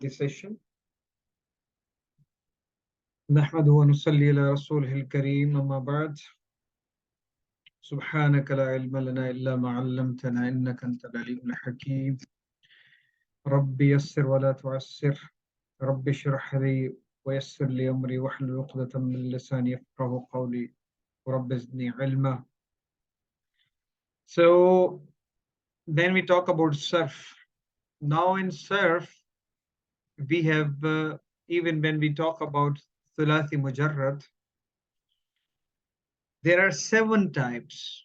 this session. نحمده ونصلي على رسوله الكريم أما بعد سبحانك لا علم لنا إلا ما علمتنا إنك أنت العليم الحكيم رب يسر ولا تعسر رب اشرح لي ويسر لي أمري واحلل عقدة من لساني يفقهوا قولي ورب زدني علما. So then we talk about Sarf. Now in Sarf we have even when we talk about Thulathi Mujarrad, there are 7 types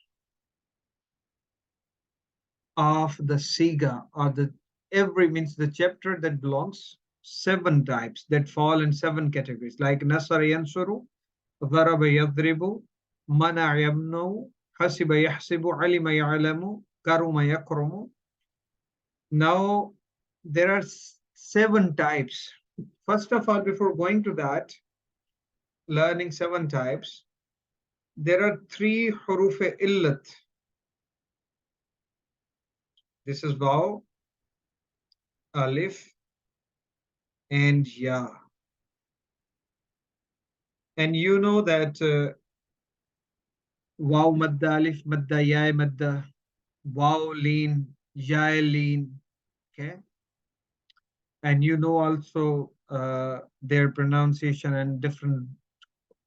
of the Siga, or the every means the chapter that belongs 7 types that fall in 7 categories, like Nasara Yansuru, Dharaba Yadribu, Mana Yamnu, Hasiba Yahsibu, Alima Ya'lamu, Karuma Yakrumu. Now there are 7 types. First of all, before going to that, learning 7 types, there are 3 huruf illat. This is Waw, Alif, and Ya. And you know that Waw madda, Alif madda, Ya madda, Waw lean, Ya lean. Okay. And you know also their pronunciation and different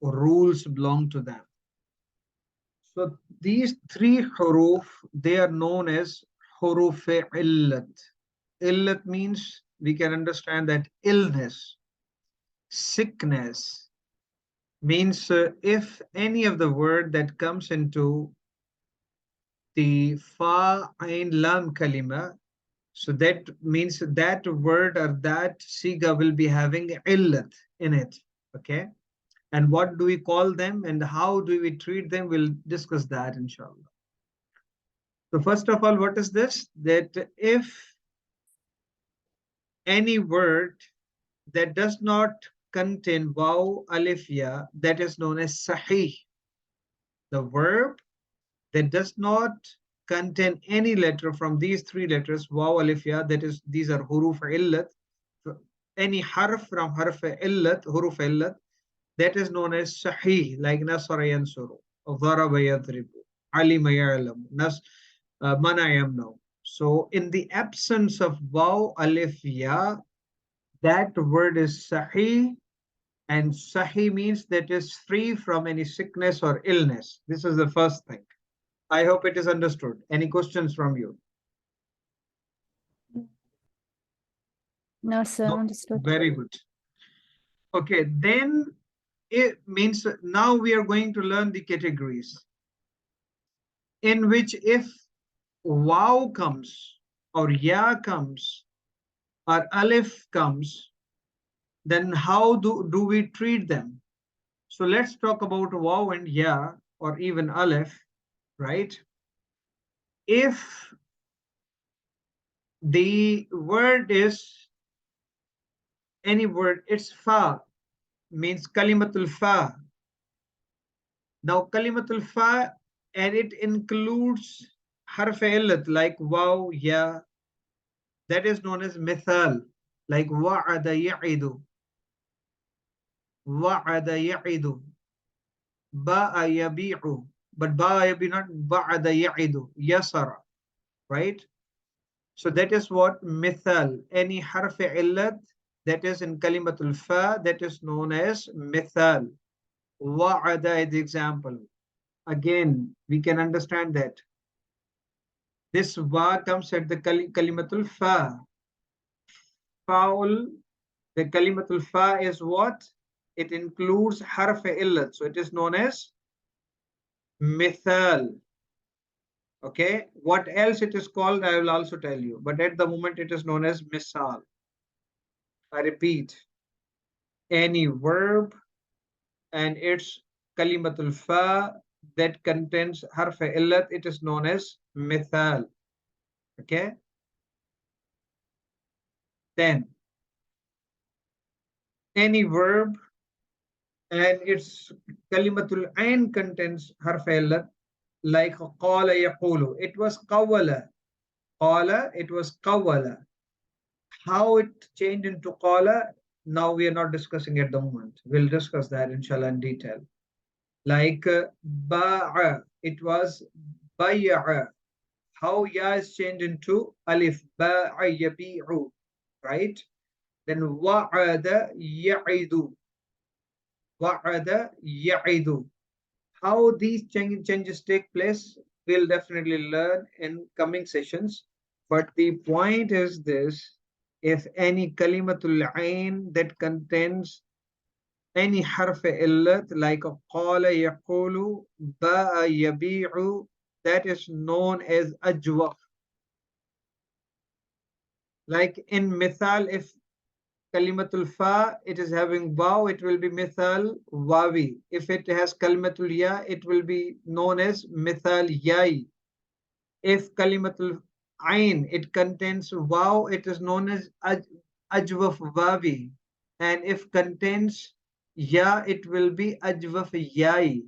rules belong to them. So these 3 huruf, they are known as huruf illat. Illat means we can understand that illness, sickness, means if any of the word that comes into the fa ain lam kalima, so that means that word or that siga will be having illat in it. Okay. And what do we call them and how do we treat them? We'll discuss that inshallah. So first of all, what is this? That if any word that does not contain waw, alif, ya, that is known as sahih. The verb that does not contain any letter from these 3 letters, waw, alif, ya, that is, these are huruf illat. Any harf from harf illat, huruf illat, that is known as sahih, like nasara yansuru, dharaba yadribu, alima ya'lamu, mana yamnu. So in the absence of waw, alif, ya, that word is sahih, and sahih means that is free from any sickness or illness. This is the first thing. I hope it is understood. Any questions from you? No, sir, No? understood. Very good. Okay, then it means now we are going to learn the categories in which if waw comes or ya comes or alif comes, then how do we treat them? So let's talk about waw and ya or even alif, right? If the word is any word, it's fa, means kalimatul fa. Now kalimatul fa, and it includes harf illat like waw, ya, that is known as mithal, like wa'ada ya'idu, wa'ada ya'idu, ba'a yabi'u, but ba'a yabi not ba'ada ya'idu, yasara, right? So that is what mithal, any harf illat that is in kalimatul fa, that is known as mithal. Wa'ada is the example. Again, we can understand that this wa comes at the kalimatul fa. Faul, the kalimatul fa is what? It includes harf illat. So it is known as mithal. Okay. What else it is called, I will also tell you. But at the moment, it is known as misal. I repeat, any verb and its kalimatul fa that contains harf illat, it is known as mithal. Okay. Then any verb and its kalimatul ain contains harf illat, like qala yaqulu, it was qawala. Qala, it was qawala. How it changed into qala, now we are not discussing at the moment. We'll discuss that inshallah in detail. Like ba'a, it was bay'a. How ya is changed into alif, ba'a yabi'u, right? Then wa'ada ya'idu, wa'ada ya'idu. How these changes take place, we'll definitely learn in coming sessions. But the point is this: if any kalimatul ain that contains any harf illat like qala yaqulu, ba'a yabi'u, that is known as ajwaf. Like in mithal, if kalimatul fa, it is having waw, it will be mithal wawi. If it has kalimatul ya, it will be known as mithal yai. If kalimatul ain, it contains waw, it is known as ajwaf wawi. And if contains ya, it will be ajwaf yai.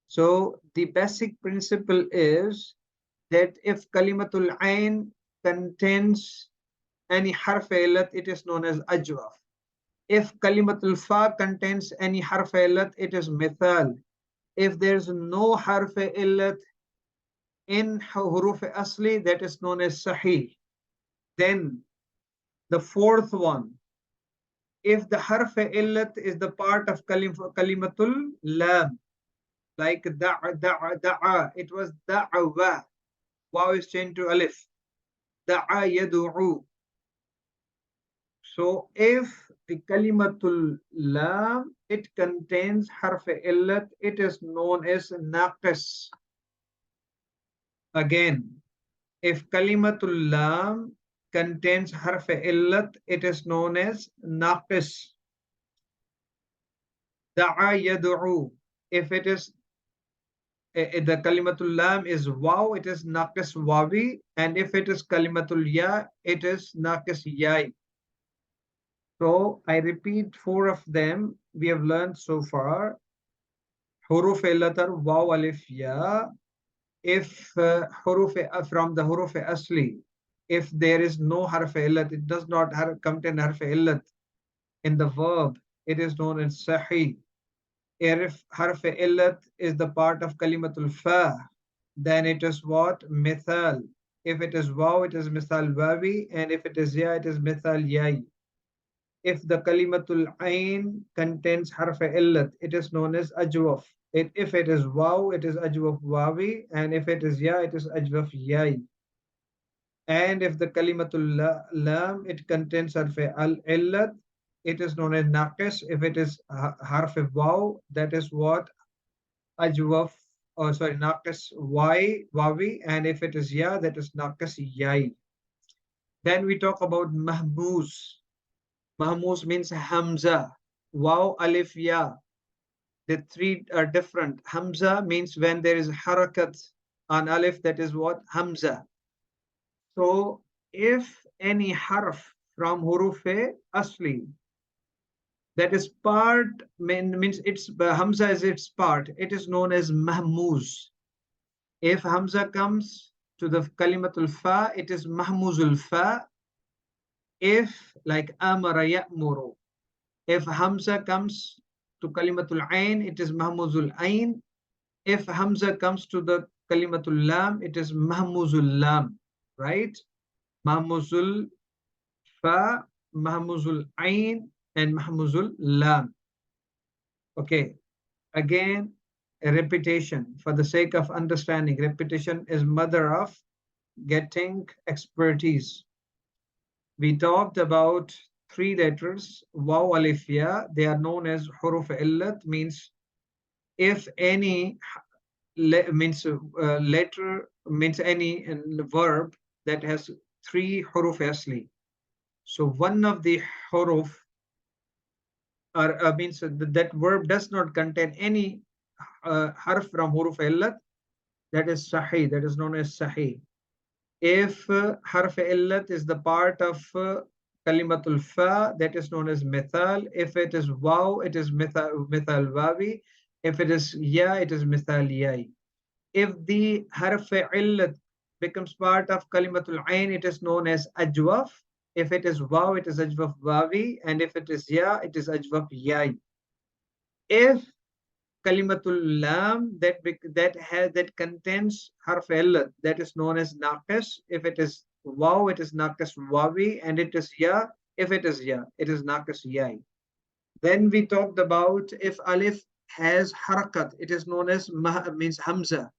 So the basic principle is that if kalimatul ain contains any harf illat, it is known as ajwaf. If kalimatul fa contains any harf illat, it is mithal. If there's no harf illat in huruf asli, that is known as sahih. Then the fourth one, if the harf illat is the part of kalimatul lam, like da'a, it was da'awa, waw is changed to alif, da'a yadu'u. So if the kalimatul lam, it contains harf illat, it is known as naqis. Again, if kalimatul lam contains harf illat, it is known as naqis. Da'a yad'u. If it is the kalimatul lam is waw, it is naqis wawi, and if it is kalimatul ya, it is naqis yai. So I repeat four of them we have learned so far. Huruf illat are waw, alif, ya. If huruf from the huruf asli, if there is no harf illat, it does not contain harf illat in the verb, it is known as sahih. If harf illat is the part of kalimatul fa, then it is what? Mithal. If it is waw, it is mithal wawi, and if it is ya, it is mithal yai. If the kalimatul ain contains harf illat, it is known as ajwaf. If it is waw, it is ajwaf wawi, and if it is ya, it is ajwaf yai. And if the kalimatul lam, it contains harf al illat, it is known as naqis. If it is harf waw, that is what? Ajwaf, oh sorry, naqis wawi, and if it is ya, that is naqis yai. Then we talk about mahmuz. Mahmuz means Hamza, Waw, Alif, Ya. The three are different. Hamza means when there is harakat on Alif, that is what? Hamza. So if any harf from hurufe asli, that is part, means it's Hamza is its part, it is known as Mahmuz. If Hamza comes to the kalimatul fa, it is Mahmuzul fa. If like Amara Ya'muru, if Hamza comes to Kalimatul Ain, it is Mahmuzul Ain. If Hamza comes to the Kalimatul Lam, it is Mahmuzul Lam, right? Mahmuzul Fa, Mahmuzul Ain, and Mahmuzul Lam. Okay, again, a repetition for the sake of understanding. Repetition is mother of getting expertise. We talked about three letters, waw, alif, ya. They are known as huruf illat, means if any letter means any verb that has three huruf asli. So one of the huruf means that verb does not contain any harf from huruf illat, that is sahih, that is known as sahih. If harf illat is the part of kalimatul fa, that is known as mithal. If it is waw, it is mithal wawi. If it is ya, it is mithal yai. If the harf illat becomes part of kalimatul ain, it is known as ajwaf. If it is waw, it is ajwaf wawi, and if it is ya, it is ajwaf yai. If kalimatul lam that contains harf illat, that is known as naqis. If it is waw, it is naqis wawi, and it is ya. If it is ya, it is naqis yai. Then we talked about if alif has harakat, it is known as means hamza.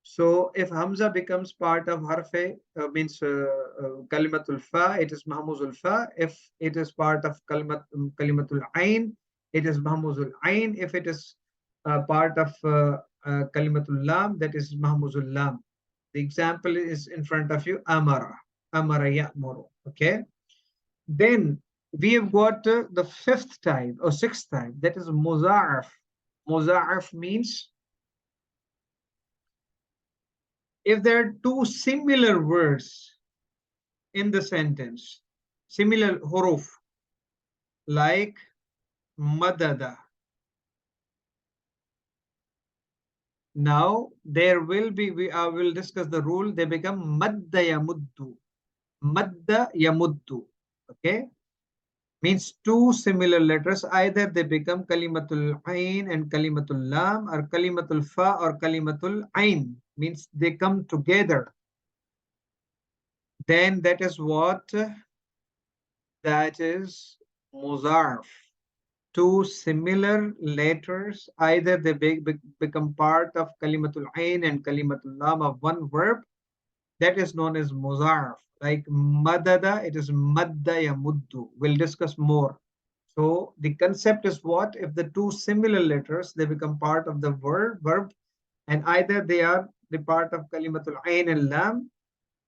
So if hamza becomes part of harfe, means kalimatul fa, it is mahmuzul fa. If it is part of kalimatul ain, it is mahmuzul ain. If it is part of kalimatul lam, that is mahmuzul lam. The example is in front of you, amara, amara ya'muru. Okay. Then we have got the fifth type or sixth type, that is muza'af. Muza'af means if there are two similar words in the sentence, similar huruf, like madada. Now there will be, we will discuss the rule, they become madda yamuddu. Madda yamuddu. Okay. Means two similar letters, either they become kalimatul ain and kalimatul lam, or kalimatul fa or kalimatul ain, means they come together. Then that is what, that is muzarf. Two similar letters, either they become part of kalimatul ain and kalimatul lam of one verb, that is known as muzarf. Like madada, it is madda yamuddu. We'll discuss more. So the concept is what? If the two similar letters, they become part of the verb, and either they are the part of kalimatul ain and lam,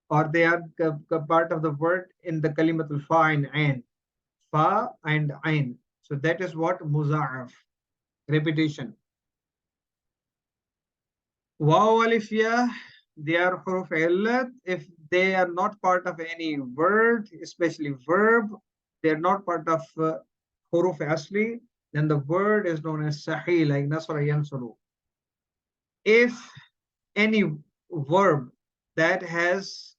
or they are part of the word in the kalimatul fa and ain. Fa and ain. So that is what muza'af. Repetition. Waw alif ya, they are huruf illat. If they are not part of any word, especially verb, they are not part of huruf asli, then the word is known as sahih, like nasra yansuru. If any verb that has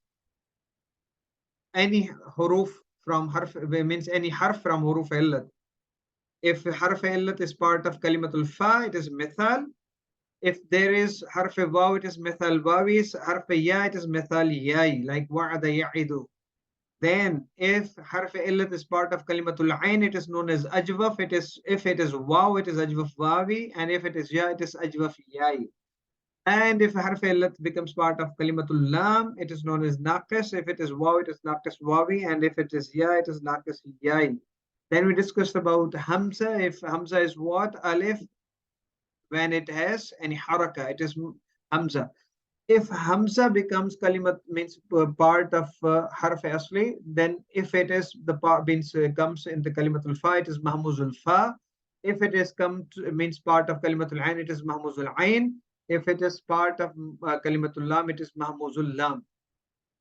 any huruf from harf, means any harf from huruf illat. If harf illat is part of kalimatul fa, it is mithal. If there is harf waw, it is mithal wawi. Harf ya, it is mithal yai, like wa'ada ya'idu. Then if harf illat is part of kalimatul ain, it is known as ajwaf. It is, if it is waw, it is ajwaf wawi, and if it is ya, it is ajwaf yai. And if harf illat becomes part of kalimatul lam, it is known as naqis. If it is waw, it is naqis wawi, and if it is ya, it is naqis yai. Then we discussed about hamza. If hamza is what? Alif, when it has any haraka, it is hamza. If hamza becomes kalimat, means part of harf asli, then if it is the part means comes in the kalimatul fa, it is mahmuzul fa. If it is come to, means part of kalimatul ain, it is mahmuzul ain. If it is part of kalimatul lam, it is mahmuzul lam.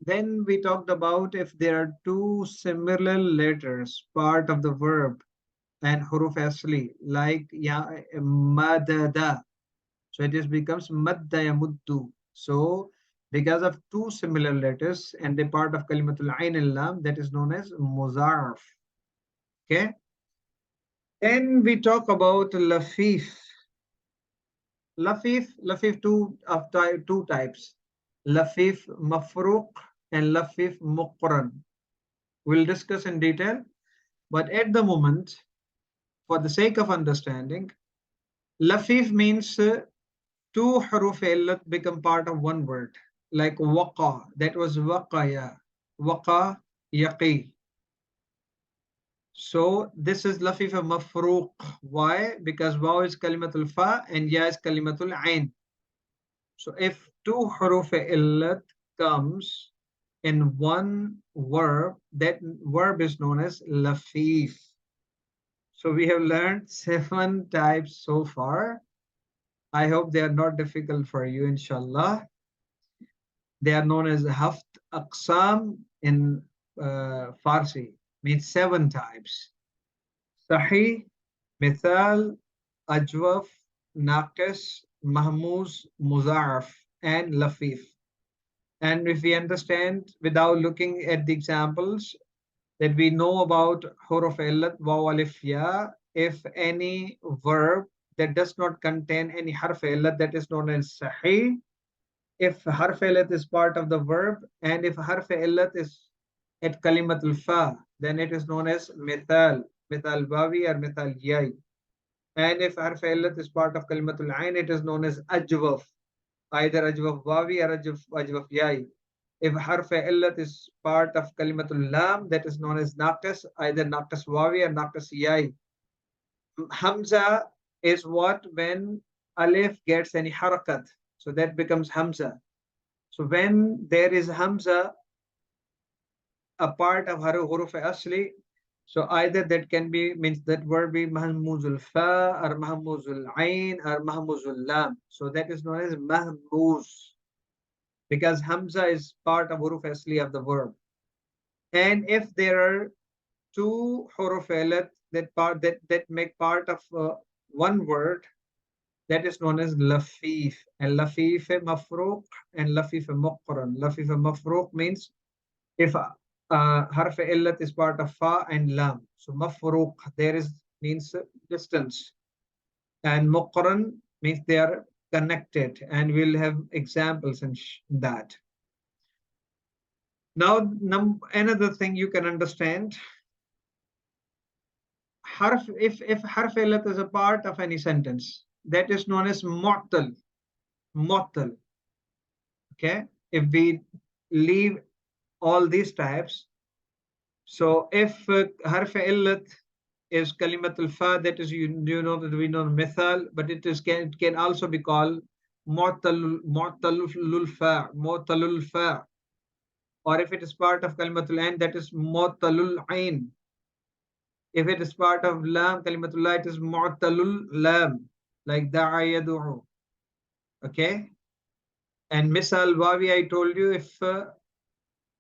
Then we talked about if there are two similar letters, part of the verb and huruf asli, like ya madada. So it is becomes madda yamuddu. So because of two similar letters and the part of kalimatul ain and lam, that is known as muzarf. Okay. Then we talk about lafif. Lafif two types. Lafif mafruq and lafif muqran. We'll discuss in detail, but at the moment, for the sake of understanding, lafif means two huruf illat become part of one word, like waqa, that was waqaya, waqa yaqi. So this is lafif mafruq. Why? Because waw is kalimatul fa and ya is kalimatul ain. So if two huruf illat comes in one verb, that verb is known as lafif. So we have learned 7 types so far. I hope they are not difficult for you, inshallah. They are known as haft aqsam in Farsi, means 7 types. Sahih, mithal, ajwaf, naqis, mahmuz, muza'af, and lafif. And if we understand without looking at the examples, that we know about huruf illat, waw, alif, ya. If any verb that does not contain any harf illat, that is known as sahih. If harf illat is part of the verb, and if harf illat is at kalimatul fa, then it is known as mithal, mithal wawi or mithal yai. And if harf illat is part of kalimatul ain, it is known as ajwaf, either ajwaf wawi or ajwaf yai. If harf illat is part of kalimatul lam, that is known as naqas, either naqas wawi or naqas yai. Hamza is what when alif gets any harakat, so that becomes hamza. So when there is hamza, a part of huruf asli, so either that can be means that word be mahmuzul fa or mahmuzul ain or mahmuzul lam. So that is known as mahmuz because hamza is part of huruf asli of the verb. And if there are two huruf alat that make part of one word, that is known as lafif. And lafif mafruq and lafif muqran. Lafif mafruq means if harf illat is part of fa and lam. So mafruq there is means distance, and muqran means they are connected, and we'll have examples in that. Now, another thing you can understand, harf if harf illat is a part of any sentence, that is known as mu'tal. Mu'tal. Okay, if we leave all these types, so if harf illat is kalimatul fa, that is you know that we know mithal, but it can also be called mu'talul fa, mu'talul fa. Or if it is part of kalimatul ain, that is mu'talul ain. If it is part of lam, kalimatullah, it is mu'talul lam, like da'a yadu'u. Okay? And misal wawi, I told you, if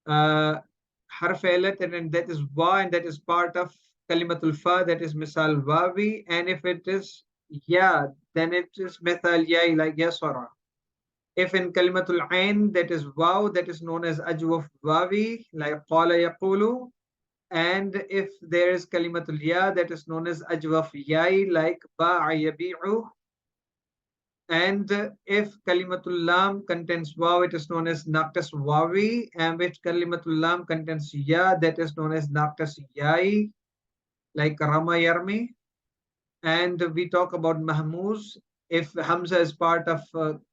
harf ilat and that is wa and that is part of kalimatul fa, that is misal wawi. And if it is ya, then it is mithal yai, like yasara. If in kalimatul ain, that is waw, that is known as ajwaf wawi, like qala yaqulu. And if there is kalimatul ya, that is known as ajwaf yai, like ba'a yabi'u. And if kalimatul lam contains waw, it is known as naqas wawi. And if kalimatul lam contains ya, that is known as naqas yai, like rama yarmi. And we talk about mahmuz. If hamza is part of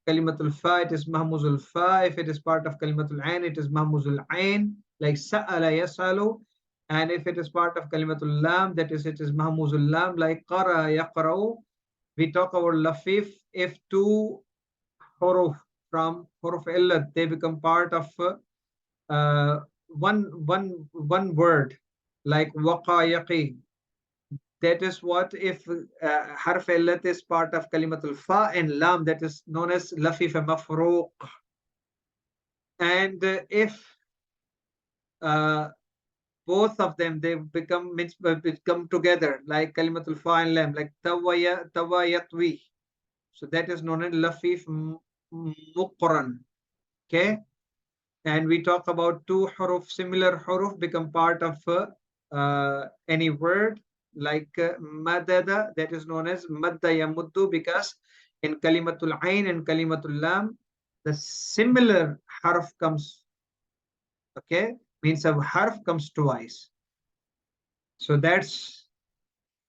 kalimatul fa, it is mahmuzul fa. If it is part of kalimatul ain, it is mahmuzul ain, like sa'ala yasalu. And if it is part of kalimatul lam, that is it is mahmuzul lam, like qara yaqra'u. We talk about lafif. If two huruf from huruf illat, they become part of one word, like waqa yaqi. That is what if harf illat is part of kalimatul fa and lam, that is known as lafif mafruq. And if uh, both of them they become together, like kalimatul fa and lam, like tawayatwi. So that is known as lafif muqran. Okay. And we talk about two huruf, similar huruf become part of any word, like madada, that is known as madda yamuddu, because in kalimatul ain and kalimatul lam, the similar harf comes, okay, means a harf comes twice. So that's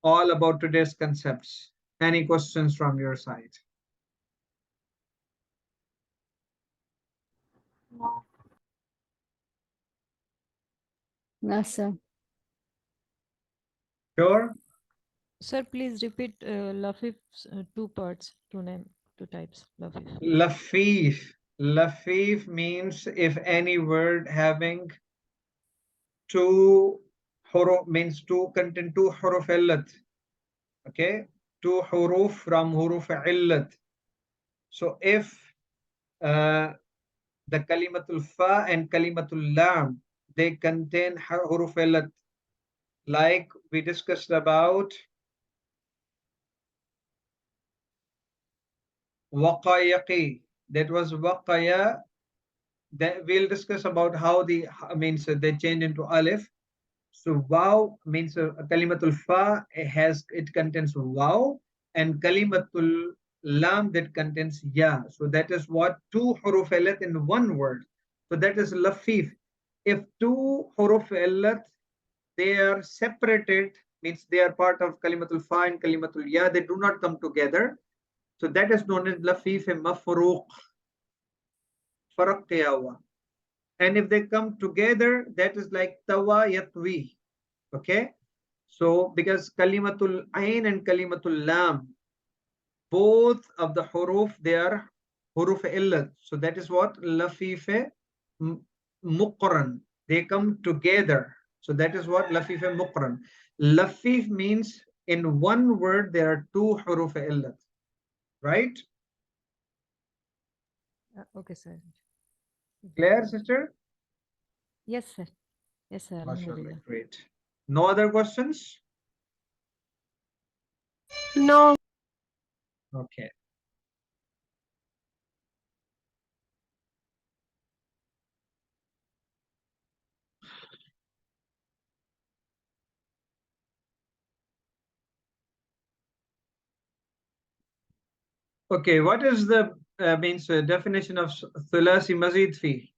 all about today's concepts. Any questions from your side? No, sir. Sure. Sir, please repeat Lafif's two parts, two types. Lafif. Lafif. Lafif means if any word having two huruf means two contain two huruf illat. Okay, two huruf from huruf illat. So if the kalimatul fa and kalimatul lam, they contain huruf illat, like we discussed about waqayaqi. That was waqaya. That we'll discuss about how the means they change into alif. So wow means kalimatul fa it contains wow, and kalimatul lam that contains ya. So that is what two huruf illat in one word. So that is lafif. If two huruf illat they are separated, means they are part of kalimatul fa and kalimatul ya, they do not come together. So that is known as lafif mafruq, faraq kiya hua. And if they come together, that is like tawa yatwi. Okay. So because kalimatul ain and kalimatul lam, both of the huruf, they are huruf illat. So that is what lafife muqran. They come together. So that is what lafife muqran. Lafif means in one word there are two huruf illat. Right? Okay, sir. Clear, sister? Yes, sir. Yes, sir. MashaAllah, Alhamdulillah. great. No other questions? No. Okay. Okay, what is the means definition of thulasi mazid fi?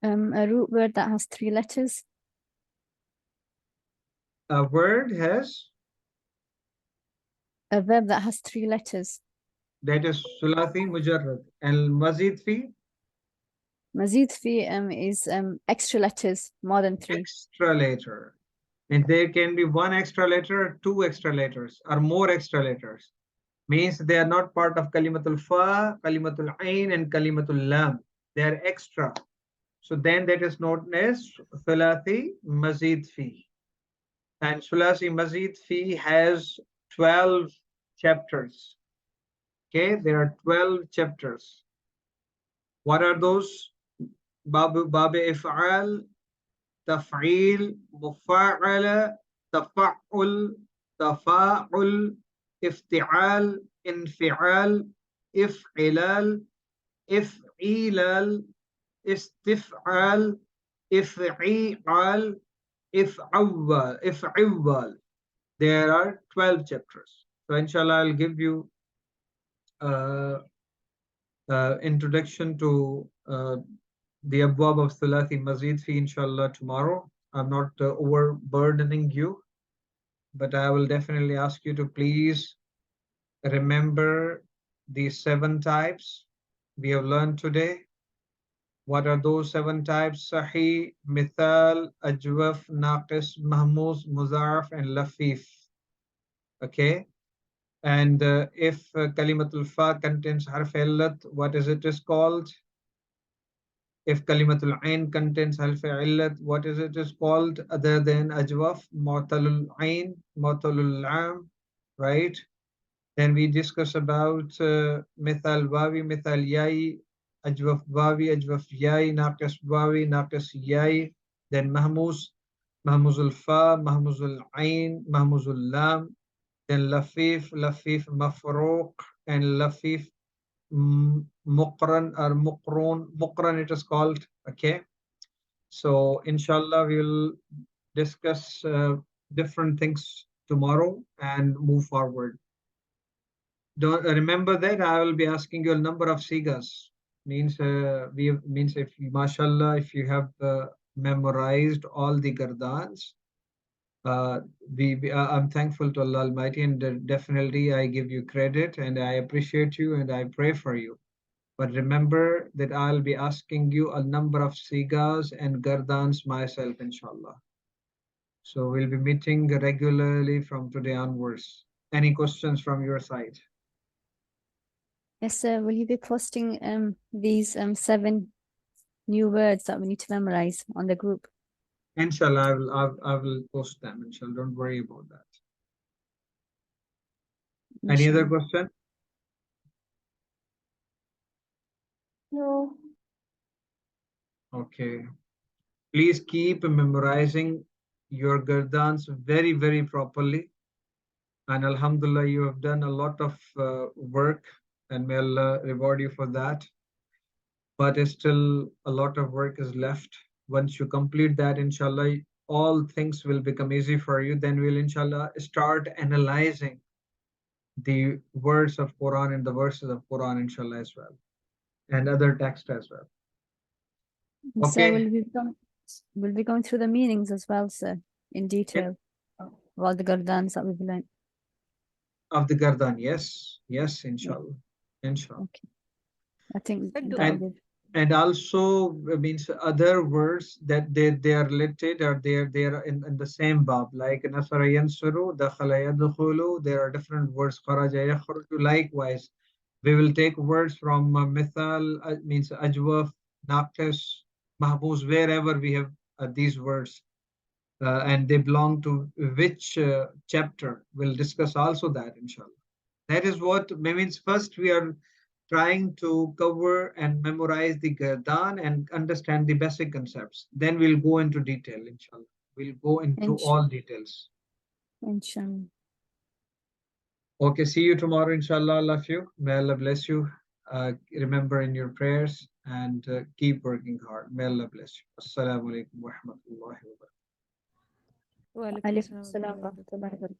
A root word that has 3 letters. A word has, A verb that has 3 letters. that is thulathi mujarrad, and mazid fi, Mazid fi is extra letters, more than 3. extra letter. And there can be one extra letter or two extra letters or more extra letters. Means they are not part of kalimatul fa, kalimatul ain, and kalimatul lam. They are extra. So then that is known as thulathi mazid fi. And Sulasi Mazid Fi has 12 chapters. Okay, there are 12 chapters. What are those? Babu If'al, Taf'il, Mufa'ala, Tafa'ul, Tafa'ul, Ifti'al, Infi'al, If'ilal, If'ilal, Istif'al, If'i'al, If'awwal. There are 12 chapters. So inshallah, I'll give you uh, introduction to the abwab of Thulathi Mazid fi inshallah tomorrow. I'm not overburdening you, but I will definitely ask you to please remember these 7 types we have learned today. What are those 7 types? Sahih, Mithal, Ajwaf, Naqis, Mahmuz, Muzaraf, and Lafif. Okay. And if kalimatul fa contains harf illat, what is it is called? If kalimatul ain contains harf illat, what is it is called other than ajwaf? Mu'talul ain, mu'talul lam, right? Then we discuss about mithal wawi, mithal yai, ajwaf wawi, ajwaf yai, naqis wawi, naqis yai. Then mahmuz, mahmuzul fa, mahmuzul ain, mahmuzul lam. Then lafif, lafif mafruq, and lafif muqran or muqran it is called. Okay. So inshallah we will discuss different things tomorrow and move forward. Don't remember that I will be asking you a number of sigas. Means means if you, mashallah, if you have memorized all the gardans, uh, I'm thankful to Allah Almighty, and definitely I give you credit and I appreciate you and I pray for you. But remember that I'll be asking you a number of sigas and gardans myself, inshallah. So we'll be meeting regularly from today onwards. Any questions from your side? Yes, sir. Will you be posting these 7 new words that we need to memorize on the group? Inshallah, I will post them. Inshallah, don't worry about that. Any other Inshallah. question? No. Okay. Please keep memorizing your gardans very, very properly. And Alhamdulillah, you have done a lot of work, and may Allah reward you for that. but still a lot of work is left. Once you complete that, inshallah, all things will become easy for you. Then we'll, inshallah, start analyzing the words of Quran and the verses of Quran, inshallah, as well, and other text as well. So Okay. we'll be going through the meanings as well, sir, in detail. Of all the gardans that we've learned. Of the Gardan, yes, yes, inshallah, inshallah. Okay. I think But do- that'll And be and also means other words that they are related, or they are in the same bab, like nasara yansuru, dakhala yadkhulu. There are different words, kharaja yakhruju. Likewise, we will take words from mithal, means ajwaf, naqis, mahbus, wherever we have these words, and they belong to which chapter. We'll discuss also that, inshallah. That is what means. First, we are trying to cover and memorize the Gardan and understand the basic concepts. Then we'll go into detail, inshallah. We'll go into all details. inshallah. Okay, see you tomorrow, inshallah. Love you. May Allah bless you. Remember in your prayers and keep working hard. May Allah bless you. Assalamu alaikum wa rahmatullahi wa barakatuh. Wa alaikum Alaikum assalam wa assalam wa rahmatullahi wa barakatuh. rahmatullahi wa barakatuh.